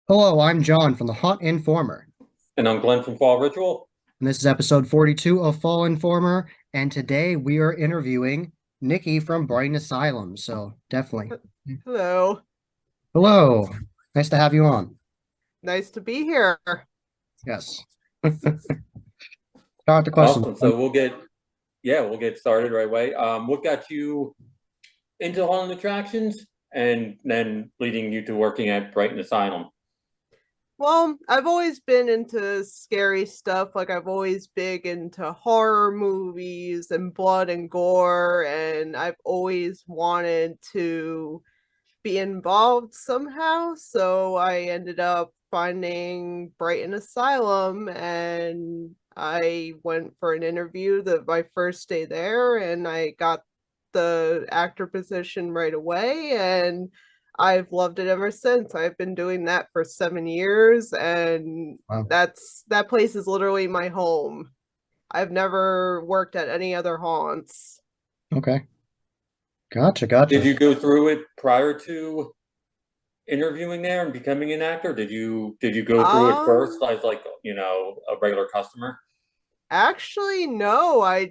Hello, I'm John from the Haunt Informer, And I'm Glenn from Fall Ritual. and this is episode 42 of Fall Informer, and today we are interviewing Nicky from Brighton Asylum, so definitely. Hello. Hello, nice to have you on. Nice to be here. Yes. Start the question. Awesome. So we'll get started right away. What got you into haunted attractions and then leading you to working at Brighton Asylum? Well, I've always been into scary stuff. Like I've always big into horror movies and blood and gore, and I've always wanted to be involved somehow. So I ended up finding Brighton Asylum and I went for an interview my first day there and I got the actor position right away and I've loved it ever since. I've been doing that for 7 years and Wow. that place is literally my home. I've never worked at any other haunts. Okay. Gotcha, Did gotcha. you go through it prior to interviewing there and becoming an actor? Did you go through it first Um as like, a regular customer? Actually, no. I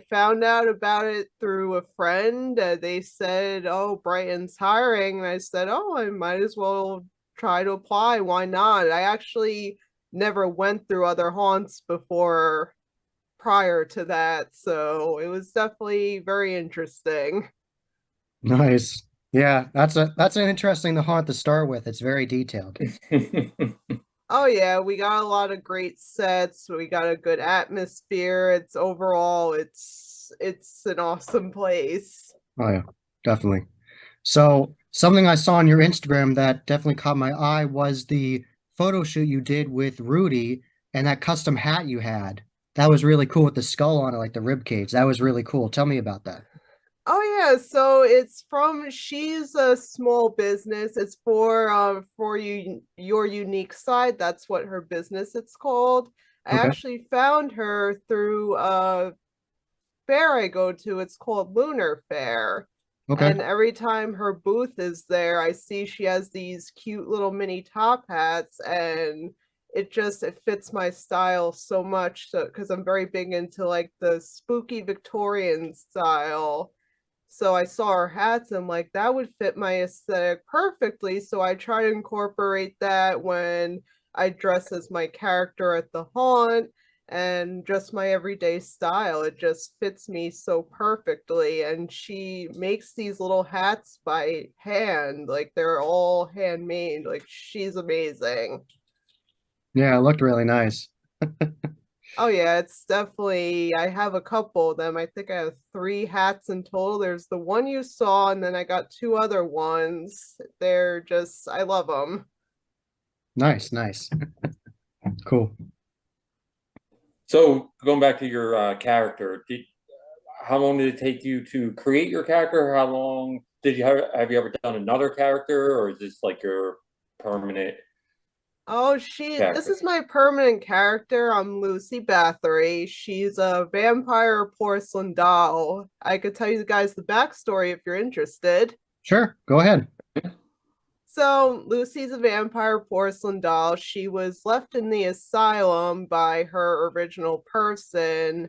found out about it through a friend. They said, "Oh, Brighton's hiring," and I said, "Oh, I might as well try to apply. Why not?" I actually never went through other haunts before prior to that, so it was definitely very interesting. Nice. Yeah, that's an interesting the haunt to start with. It's very detailed. Oh yeah, we got a lot of great sets. We got a good atmosphere. It's an awesome place. Oh yeah, definitely. So something I saw on your Instagram that definitely caught my eye was the photo shoot you did with Rudy and that custom hat you had. That was really cool with the skull on it, like the rib cage. That was really cool. Tell me about that. Oh yeah, so it's from she's a small business. It's for you your unique side. That's what her business it's called. I Okay. actually found her through a fair I go to. It's called Lunar Fair. Okay. And every time her booth is there, I see she has these cute little mini top hats and it fits my style so much so because I'm very big into like the spooky Victorian style. So I saw her hats and I'm like, that would fit my aesthetic perfectly. So I try to incorporate that when I dress as my character at the haunt and just my everyday style. It just fits me so perfectly. And she makes these little hats by hand, like they're all handmade. Like she's amazing. Yeah, it looked really nice. Oh yeah, it's definitely I have a couple of them. I think I have three hats in total. There's the one you saw, and then I got two other ones. They're just I love them. Nice, nice. Cool. So going back to your character, how long did it take you to create your character? How long did have you ever done another character, or is this like your permanent Oh, this character? is my permanent character. I'm Lucy Bathory. She's a vampire porcelain doll. I could tell you guys the backstory if you're interested. Sure, go ahead. So, Lucy's a vampire porcelain doll. She was left in the asylum by her original person,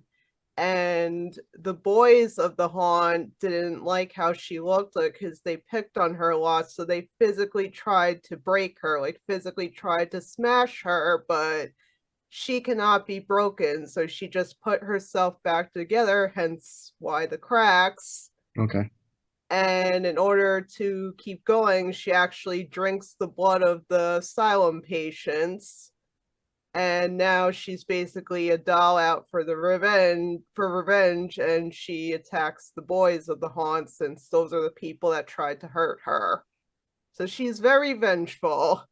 and the boys of the haunt didn't like how she looked like because they picked on her a lot, so they physically tried to break her, like physically tried to smash her, but she cannot be broken, so she just put herself back together, hence why the cracks. Okay. And in order to keep going, she actually drinks the blood of the asylum patients, and now she's basically a doll out for revenge, and she attacks the boys of the haunt since those are the people that tried to hurt her. So she's very vengeful.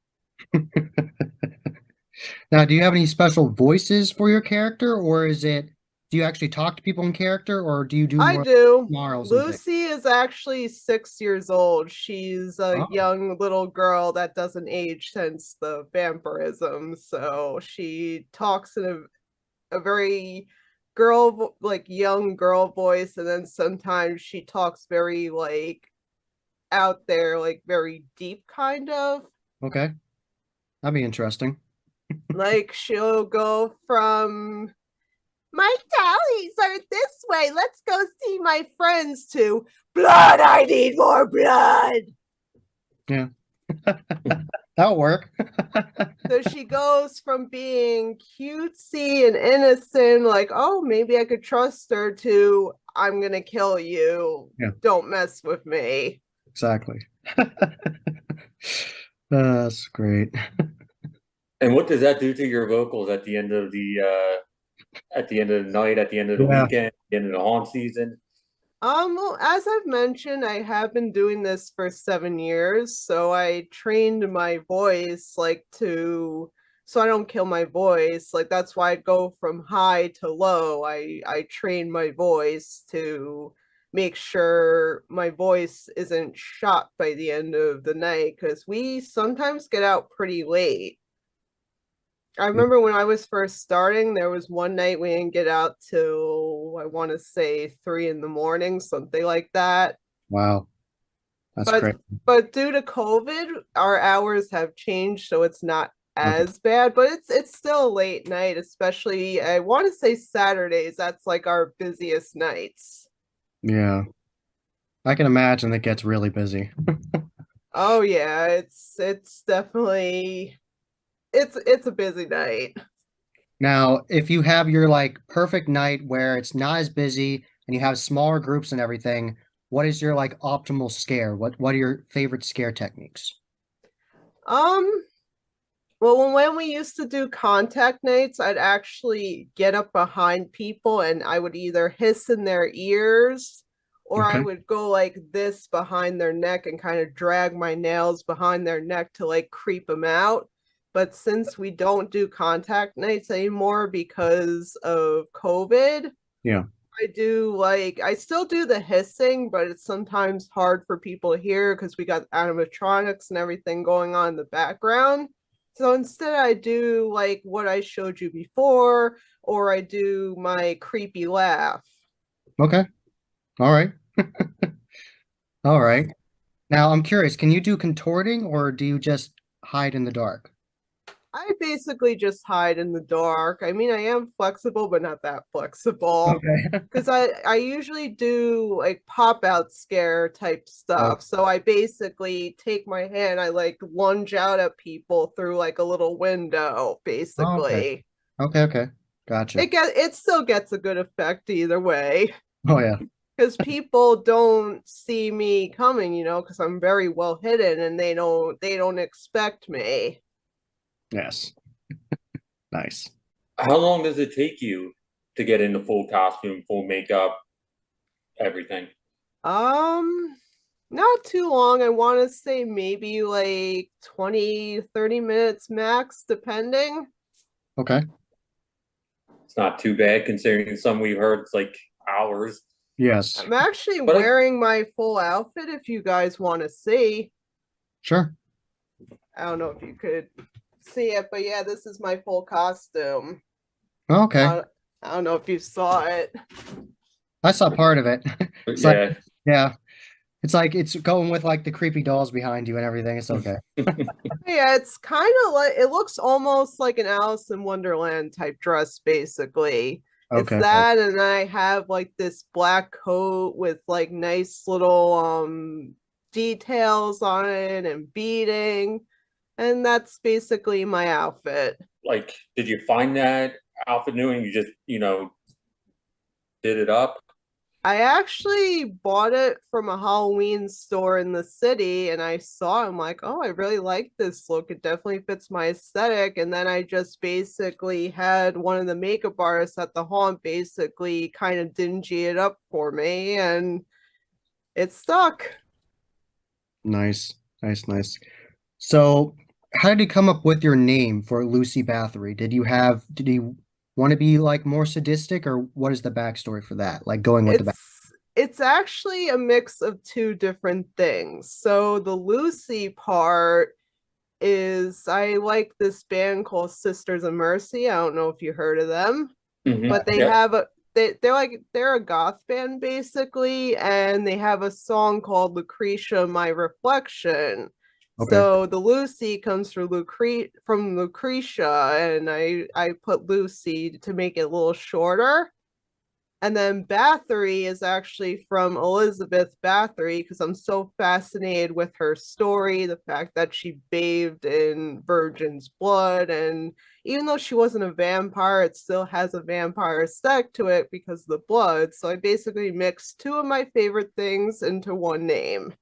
Now, do you have any special voices for your character, or do you actually talk to people in character, or do you do I more do. snarls and things? Lucy is actually 6 years old. She's a Oh, young little girl that doesn't age since the vampirism. So she talks in a very like young girl voice, and then sometimes she talks very like out there, like very deep kind of. okay. That'd be interesting. Like she'll go from my tallies are this way. Let's go see my friends to blood. I need more blood. Yeah. That'll work. So she goes from being cutesy and innocent, like, oh, maybe I could trust her, to I'm gonna kill you. Yeah, Don't mess with me. exactly. That's great. And what does that do to your vocals at the end of the night, at the end of the Yeah. weekend, at the end of the haunt season? Well, as I've mentioned, I have been doing this for 7 years, so I trained my voice so I don't kill my voice. Like that's why I go from high to low. I train my voice to make sure my voice isn't shot by the end of the night, because we sometimes get out pretty late. I remember when I was first starting, there was one night we didn't get out till I want to say 3 in the morning, something like that. Wow. That's But great. but due to COVID, our hours have changed, so it's not Okay. as bad. But it's still a late night, especially I want to say Saturdays. That's like our busiest nights. Yeah. I can imagine it gets really busy. Oh yeah, it's definitely it's a busy night. Now, if you have your like perfect night where it's not as busy and you have smaller groups and everything, what is your like optimal scare? What are your favorite scare techniques? Um, Well, when we used to do contact nights, I'd actually get up behind people and I would either hiss in their ears or I Okay. would go like this behind their neck and kind of drag my nails behind their neck to like creep them out. But since we don't do contact nights anymore because of COVID, Yeah. I still do the hissing, but it's sometimes hard for people to hear because we got animatronics and everything going on in the background. So instead, I do like what I showed you before, or I do my creepy laugh. Okay. All right. All right. Now, I'm curious, can you do contorting or do you just hide in the dark? I basically just hide in the dark. I mean, I am flexible, but not that flexible. Okay. Because I usually do like pop out scare type Oh, stuff. So I basically take my hand, I like lunge out at people through like a little window, oh, okay. basically. Okay, okay. Gotcha. It still gets a good effect either way. Oh yeah. Because people don't see me coming, because I'm very well hidden and they don't expect me. Yes. Nice. How long does it take you to get into full costume, full makeup, everything? Um, Not too long. I want to say maybe like 20, 30 minutes max, depending. Okay. It's not too bad considering some we've heard it's like hours. Yes. I'm actually But I, wearing my full outfit if you guys want to see. Sure. I don't know if you could see it, but yeah, this is my full costume. Okay. I, I don't know if you saw it. I saw part of it. It's like, yeah. yeah. It's like it's going with like the creepy dolls behind you and everything. It's okay. Yeah, it's kind of like it looks almost like an Alice in Wonderland type dress, basically. It's Okay. that, and I have like this black coat with like nice little details on it and beading, and that's basically my outfit. Like, did you find that outfit new and you just, did it up? I actually bought it from a Halloween store in the city and I saw it. I'm like, oh, I really like this look. It definitely fits my aesthetic. And then I just basically had one of the makeup artists at the haunt basically kind of dingy it up for me and it stuck. Nice. Nice, nice. So, how did you come up with your name for Lucy Bathory? Did you want to be like more sadistic, or what is the backstory for that? Like going with the back. It's actually a mix of two different things. So the Lucy part is I like this band called Sisters of Mercy. I don't know if you heard of them, but they Yep. have they're a goth band basically, and they have a song called Lucretia My Reflection. Okay. So the Lucy comes from Lucretia, and I put Lucy to make it a little shorter. And then Bathory is actually from Elizabeth Bathory because I'm so fascinated with her story, the fact that she bathed in virgin's blood. And even though she wasn't a vampire, it still has a vampire aesthetic to it because of the blood. So I basically mixed two of my favorite things into one name.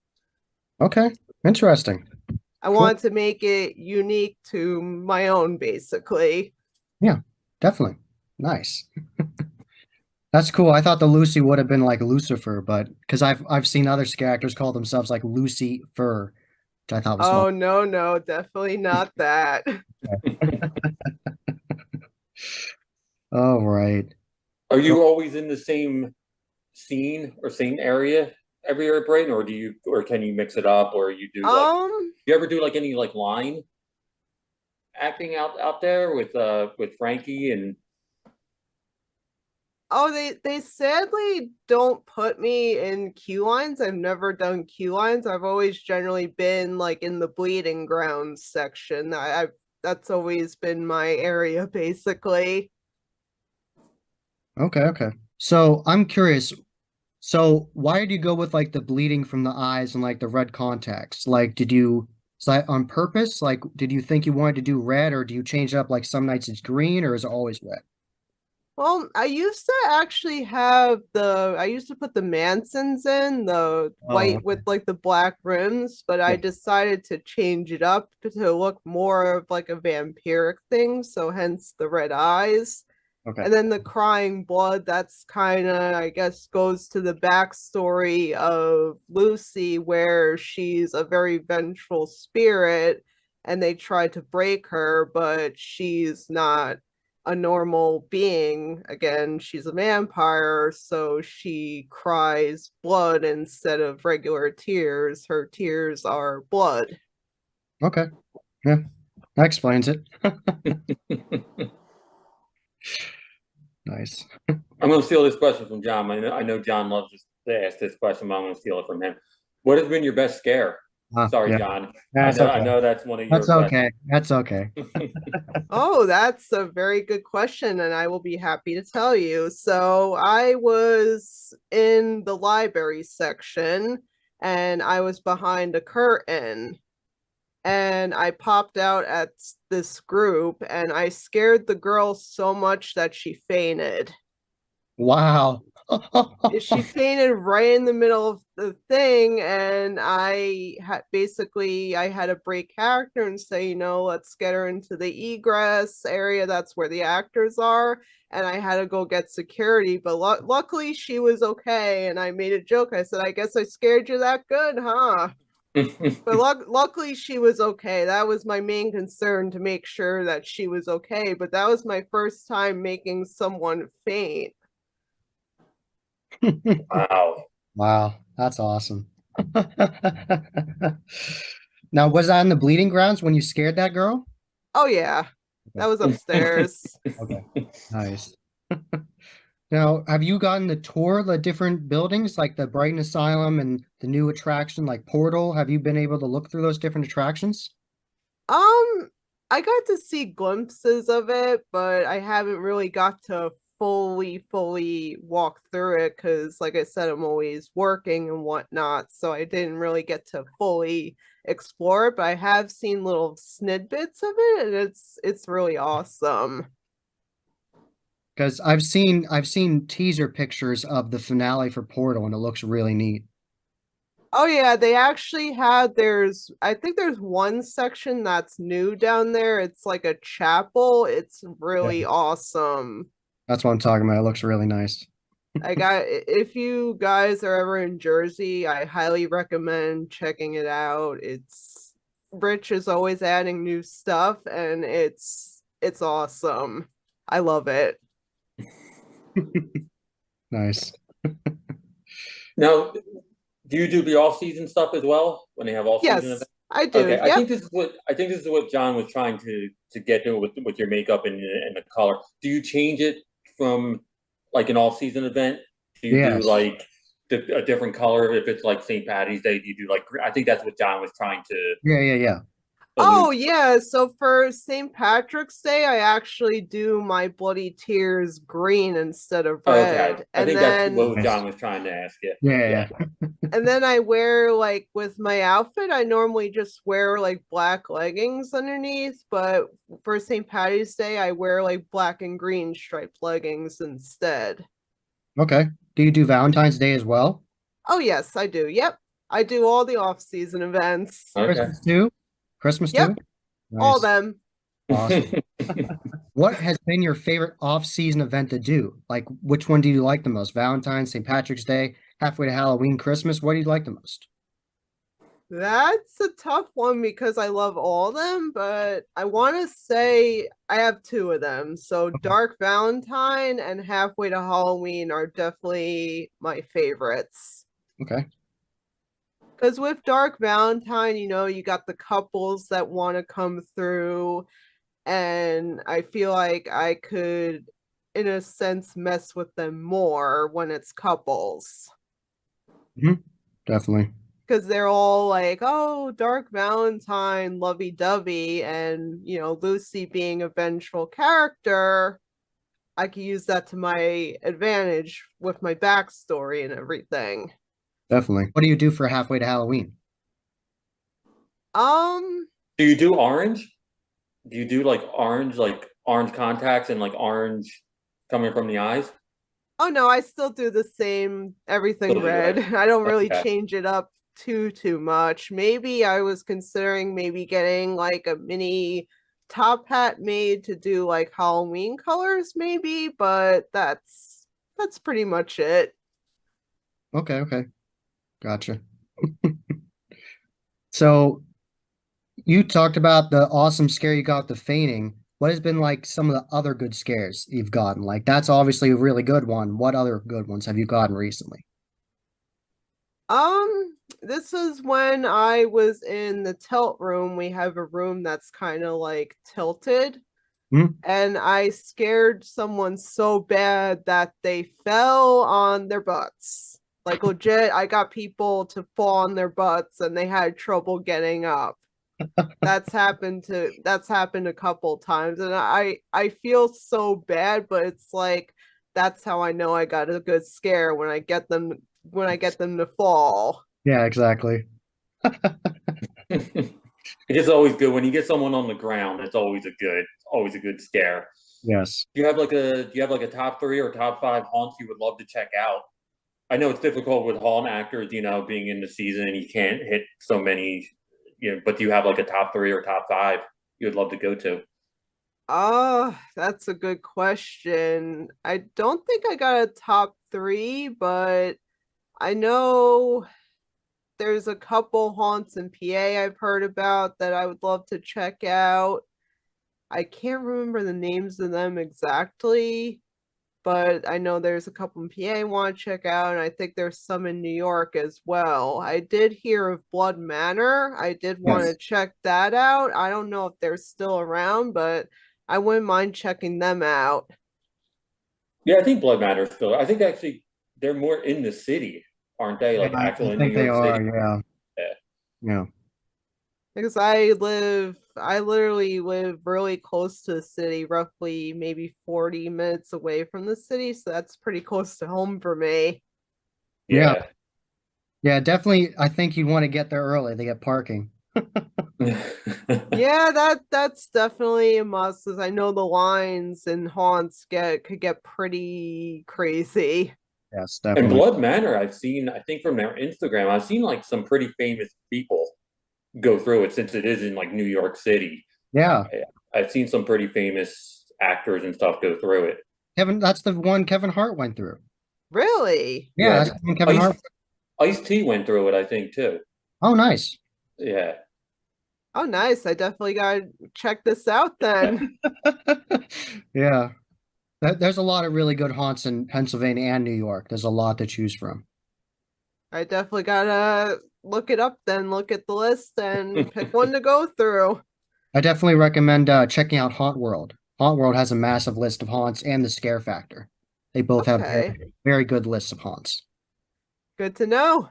Okay. Interesting. I Cool. wanted to make it unique to my own, basically. Yeah, definitely. Nice. That's cool. I thought the Lucy would have been like Lucifer, but because I've seen other characters call themselves like Lucy Fur, which I thought was fun. Oh, no, no, definitely not that. All right. Are So you always in the same scene or same area every year at Brighton, or can you mix it up, or Um, you ever do like any like line acting out there with Frankie and oh, they sadly don't put me in queue lines. I've never done queue lines. I've always generally been like in the bleeding grounds section. I've That's always been my area, basically. okay, okay. So I'm curious. So why did you go with like the bleeding from the eyes and like the red contacts? Like, is that on purpose? Like, did you think you wanted to do red, or do you change it up like some nights it's green, or is it always red? Well, I used to put the Mansons in, the Oh, white with like the black rims, but I yeah. decided to change it up to look more of like a vampiric thing, so hence the red eyes. Okay. And then the crying blood, that's kind of, I guess, goes to the backstory of Lucy, where she's a very vengeful spirit and they try to break her, but she's not a normal being. Again, she's a vampire, so she cries blood instead of regular tears. Her tears are blood. Okay. Yeah. That explains it. Nice. I'm going to steal this question from John. I know John loves to ask this question, but I'm going to steal it from him. What has been your best scare? Sorry, Yeah. John. That's I okay. know that's one of your That's okay. questions. That's okay. Oh, that's a very good question, and I will be happy to tell you. So, I was in the library section and I was behind a curtain, and I popped out at this group and I scared the girl so much that she fainted. Wow. She fainted right in the middle of the thing, and I had basically I had to break character and say, let's get her into the egress area. That's where the actors are. And I had to go get security, but luckily she was okay. And I made a joke. I said, I guess I scared you that good, huh? But luckily she was okay. That was my main concern, to make sure that she was okay. But that was my first time making someone faint. Wow. Wow, that's awesome. Now, was that in the bleeding grounds when you scared that girl? Oh yeah, that Okay, was upstairs. okay, nice. Now, have you gotten to tour the different buildings like the Brighton Asylum and the new attraction like Portal? Have you been able to look through those different attractions? Um, I got to see glimpses of it, but I haven't really got to fully walk through it because, like I said, I'm always working and whatnot, so I didn't really get to fully explore it. But I have seen little snippets of it, and it's really awesome. Because I've seen teaser pictures of the finale for Portal and it looks really neat. Oh yeah, they actually I think there's one section that's new down there. It's like a chapel. It's Yeah, really awesome. that's what I'm talking about. It looks really nice. If you guys are ever in Jersey, I highly recommend checking it out. It's Rich is always adding new stuff and it's awesome. I love it. Nice. Now, do you do the off-season stuff as well when they have all-season Yes, events? I do. Okay, Yep. I think this is what John was trying to get to with your makeup and the color. Do you change it from like an all-season event? Do you do Yes. like a different color? If it's like St. Patty's Day, do you do like, I think that's what John was trying to Yeah. Oh allude. yeah, so for St. Patrick's Day, I actually do my Bloody Tears green instead of Okay. red. I And think that's then what John was trying to ask you. Yeah. Yeah. I wear like with my outfit, I normally just wear like black leggings underneath, but for St. Patty's Day, I wear like black and green striped leggings instead. Okay. Do you do Valentine's Day as well? Oh yes, I do. Yep. I do all the off-season events. Okay. Christmas too? Christmas too? Yep, all Nice. them. Awesome. What has been your favorite off-season event to do? Like, which one do you like the most? Valentine's, St. Patrick's Day, halfway to Halloween, Christmas? What do you like the most? That's a tough one because I love all of them, but I want to say I have two of them. So Dark Valentine and Halfway to Halloween are definitely my favorites. Okay. Because with Dark Valentine, you got the couples that want to come through, and I feel like I could, in a sense, mess with them more when it's couples. Definitely. Because they're all like, oh, Dark Valentine, lovey-dovey, and Lucy being a vengeful character, I could use that to my advantage with my backstory and everything. Definitely. What do you do for halfway to Halloween? Um, Do you do orange? Do you do like orange contacts and like orange coming from the eyes? oh no, I still do the same everything Still do red. red. I don't really Okay. change it up too much. Maybe I was considering maybe getting like a mini top hat made to do like Halloween colors maybe, but that's pretty much it. Okay. Gotcha. So you talked about the awesome scare you got with the fainting. What has been like some of the other good scares you've gotten? Like that's obviously a really good one. What other good ones have you gotten recently? This is when I was in the tilt room. We have a room that's kind of like tilted, Hmm? and I scared someone so bad that they fell on their butts. Like legit, I got people to fall on their butts and they had trouble getting up. That's happened a couple times, and I feel so bad, but it's like that's how I know I got a good scare when I get them to fall. Yeah, exactly. It's always good when you get someone on the ground. It's always a good scare. Yes. Do you have like a top three or top five haunts you would love to check out? I know it's difficult with haunt actors, being in the season and you can't hit so many, but do you have like a top three or top five you would love to go to? Oh, that's a good question. I don't think I got a top three, but I know there's a couple haunts in PA I've heard about that I would love to check out. I can't remember the names of them exactly, but I know there's a couple in PA I want to check out, and I think there's some in New York as well. I did hear of Blood Manor. I did want to Yes. check that out. I don't know if they're still around, but I wouldn't mind checking them out. Yeah, I think Blood Matters still. I think actually they're more in the city, aren't they? Yeah, Like I actually in New think they York City. are. Yeah. Yeah. Yeah. Because I literally live really close to the city, roughly maybe 40 minutes away from the city, so that's pretty close to home for me. Yeah. Yeah. Yeah, definitely. I think you'd want to get there early to get parking. Yeah, that's definitely a must, as I know the lines and haunts could get pretty crazy. Yes, And definitely. Blood Manor, I think from their Instagram, I've seen like some pretty famous people go through it since it is in like New York City. Yeah. I've seen some pretty famous actors and stuff go through it. That's the one Kevin Hart went through. Really? Yeah, Yeah, that's the one Kevin Ice Hart. Ice T went through it, I think too. Oh, nice. Yeah. Oh, nice. I definitely gotta check this out then. Yeah. There's a lot of really good haunts in Pennsylvania and New York. There's a lot to choose from. I definitely gotta look it up then, look at the list and pick one to go through. I definitely recommend checking out Haunt World. Haunt World has a massive list of haunts and the scare factor. They both have Okay. very good lists of haunts. Good to know.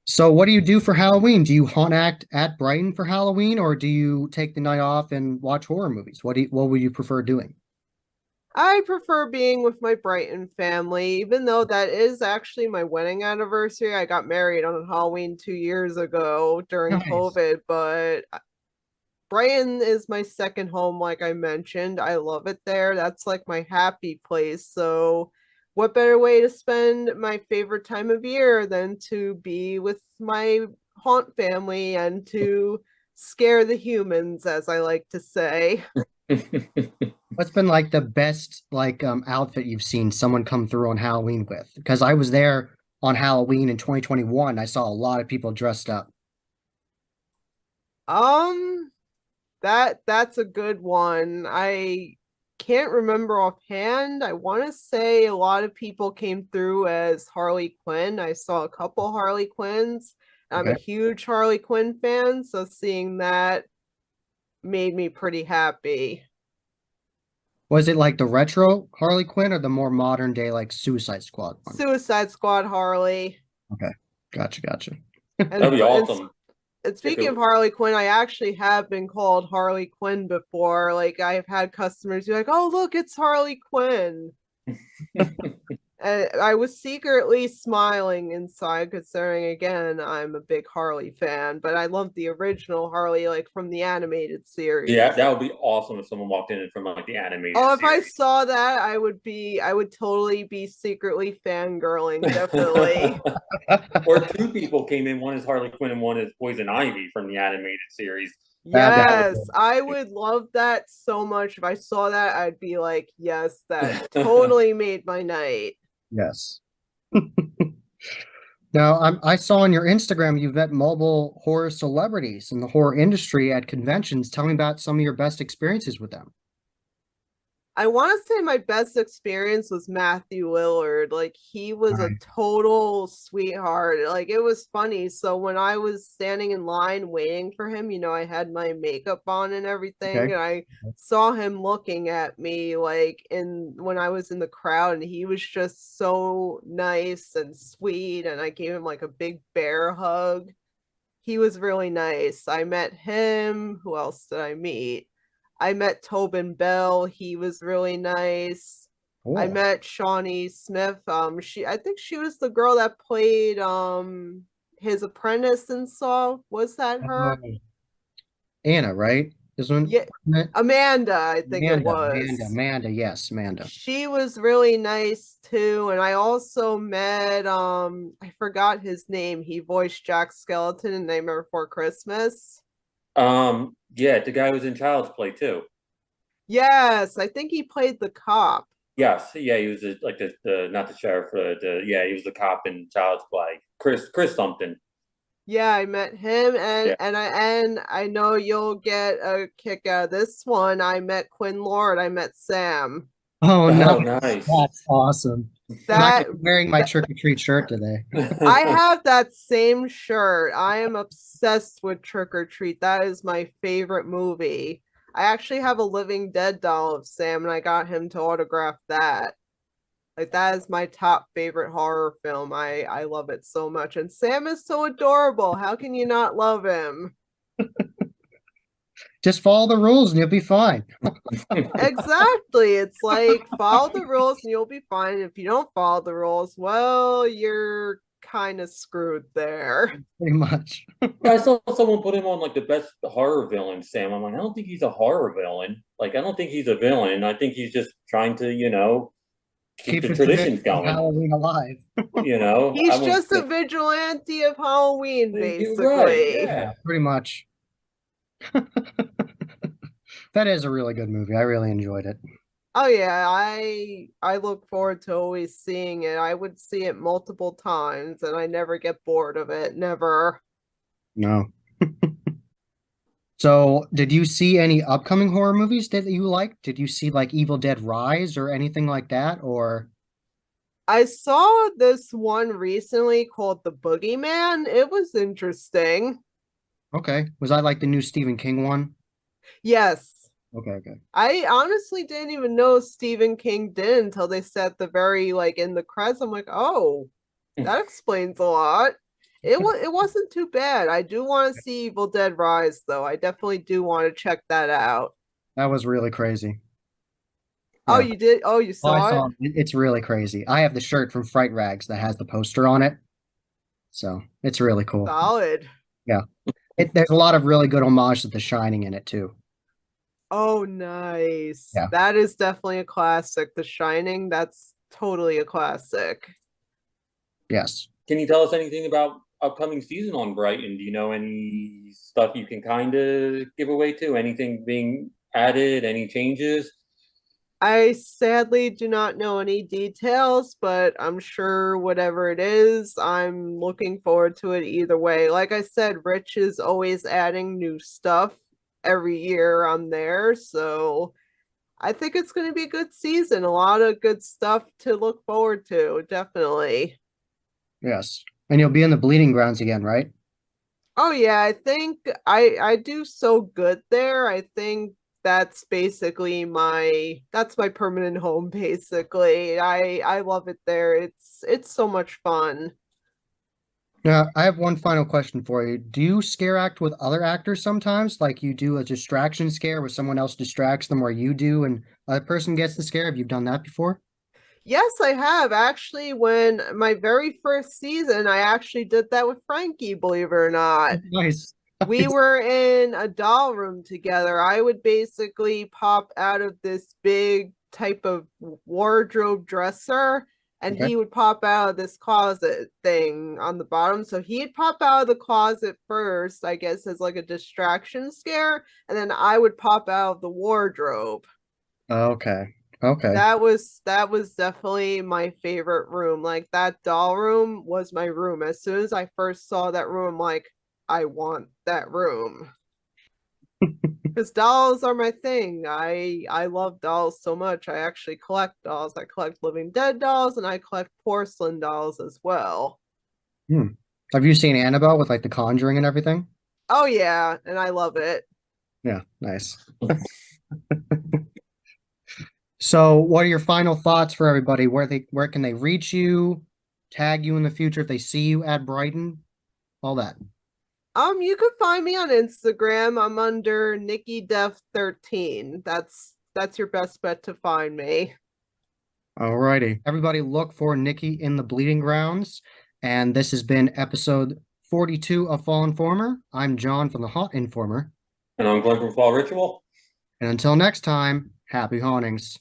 So what do you do for Halloween? Do you haunt act at Brighton for Halloween, or do you take the night off and watch horror movies? What would you prefer doing? I prefer being with my Brighton family, even though that is actually my wedding anniversary. I got married on Halloween 2 years ago during Nice. COVID, but Brighton is my second home, like I mentioned. I love it there. That's like my happy place. So, what better way to spend my favorite time of year than to be with my haunt family and to scare the humans, as I like to say. What's been like the best outfit you've seen someone come through on Halloween with? Because I was there on Halloween in 2021. I saw a lot of people dressed up. Um, that's a good one. I can't remember offhand. I want to say a lot of people came through as Harley Quinn. I saw a couple Harley Quinns. I'm a Okay. huge Harley Quinn fan, so seeing that made me pretty happy. Was it like the retro Harley Quinn or the more modern day like Suicide Squad one? Suicide Squad Harley. Okay. Gotcha, gotcha. And That'd be awesome. and If speaking it, of Harley Quinn, I actually have been called Harley Quinn before. Like I've had customers be like, "Oh, look, it's Harley Quinn." And I was secretly smiling inside, considering again, I'm a big Harley fan, but I love the original Harley, like from the animated yeah, series. that would be awesome if someone walked in from like the animated Oh, if I series. saw that, I would totally be secretly fangirling, definitely. Or two people came in, one is Harley Quinn and one is Poison Ivy from the animated series. That'd That would Yes, I would love that so much. If I saw that, I'd be like, yes, that be totally made my night. yes. Now, I saw on your Instagram you've met mobile horror celebrities in the horror industry at conventions. Tell me about some of your best experiences with them. I want to say my best experience was Matthew Lillard. Like he All was a right. total sweetheart. Like it was funny. So when I was standing in line waiting for him, I had my makeup on and everything, Okay. and I saw him looking at me like in when I was in the crowd, and he was just so nice and sweet, and I gave him like a big bear hug. He was really nice. I met him. Who else did I meet? I met Tobin Bell. He was really nice. I Cool. met Shawnee Smith. I think she was the girl that played his apprentice in Saw. Was that her? Um, Anna, right? Isn't Yeah, it? Amanda, I think it was. Amanda, yes, Amanda. She was really nice too. And I also met I forgot his name. He voiced Jack Skeleton in Nightmare Before Christmas. yeah, the guy was in Child's Play too. Yes, I think he played the cop. Yes, yeah, he was like the not the sheriff, yeah, he was the cop in Child's Play. Chris something. Yeah, I met him, and Yeah. I know you'll get a kick out of this one. I met Quinn Lord. I met Sam. Oh, Oh, nice. nice. That's awesome. I'm That, actually wearing my that trick or treat shirt today. I have that same shirt. I am obsessed with Trick or Treat. That is my favorite movie. I actually have a Living Dead doll of Sam, and I got him to autograph that. Like that is my top favorite horror film. I love it so much. And Sam is so adorable. How can you not love him? Just follow the rules and you'll be fine. Exactly. It's like follow the rules and you'll be fine. If you don't follow the rules, well, you're kind of screwed there. Pretty much. I saw someone put him on like the best horror villain, Sam. I'm like, I don't think he's a horror villain. Like, I don't think he's a villain. I think he's just trying to, keep Keep the the tradition traditions of going. Halloween alive. I He's wouldn't just a say vigilante of Halloween, you're right. basically. Yeah, Yeah. pretty much. That is a really good movie. I really enjoyed it. Oh yeah, I look forward to always seeing it. I would see it multiple times and I never get bored of it. Never. No. So, did you see any upcoming horror movies that you liked? Did you see like Evil Dead Rise or anything like that? Or I saw this one recently called The Boogeyman. It was interesting. okay, was that like the new Stephen King one? Yes. Okay. I honestly didn't even know Stephen King did until they said the very like in the credits. I'm like, oh, that explains a lot. It wasn't too bad. I do want to see Evil Dead Rise though. I definitely do want to check that out. That was really crazy. Oh, Yeah. you did? Oh, you Oh, I saw it? saw it. It's really crazy. I have the shirt from Fright Rags that has the poster on it. So it's really cool. Solid. Yeah. There's a lot of really good homage to The Shining in it too. Oh, nice. Yeah. That is definitely a classic. The Shining, that's totally a classic. Yes. Can you tell us anything about upcoming season on Brighton? Do you know any stuff you can kind of give away to? Anything being added? Any changes? I sadly do not know any details, but I'm sure whatever it is, I'm looking forward to it either way. Like I said, Rich is always adding new stuff every year I'm there, so I think it's going to be a good season. A lot of good stuff to look forward to, definitely. Yes. And you'll be in the Bleeding Grounds again, right? Oh yeah, I think I do so good there. I think that's basically that's my permanent home basically. I love it there. It's so much fun. Now, I have one final question for you. Do you scare act with other actors sometimes? Like you do a distraction scare where someone else distracts them where you do and other person gets the scare? Have you done that before? Yes, I have. Actually, when my very first season, I actually did that with Frankie, believe it or not. Nice. We were in a doll room together. I would basically pop out of this big type of wardrobe dresser, and Okay. he would pop out of this closet thing on the bottom. So he'd pop out of the closet first, I guess, as like a distraction scare, and then I would pop out of the wardrobe. Okay. Okay. That was definitely my favorite room. Like that doll room was my room. As soon as I first saw that room, I'm like, I want that room. Because dolls are my thing. I love dolls so much. I actually collect dolls. I collect living dead dolls and I collect porcelain dolls as well. Hmm. Have you seen Annabelle with like the Conjuring and everything? Oh yeah, and I love it. Yeah, nice. So, what are your final thoughts for everybody? Where can they reach you, tag you in the future if they see you at Brighton, all that. You can find me on Instagram. I'm under Nicky Def 13. That's your best bet to find me. Alrighty. Everybody look for Nikki in the Bleeding Grounds. And this has been episode 42 of Fall Informer. I'm John from the Haunt Informer. And I'm going from Fall Ritual. And until next time, happy hauntings.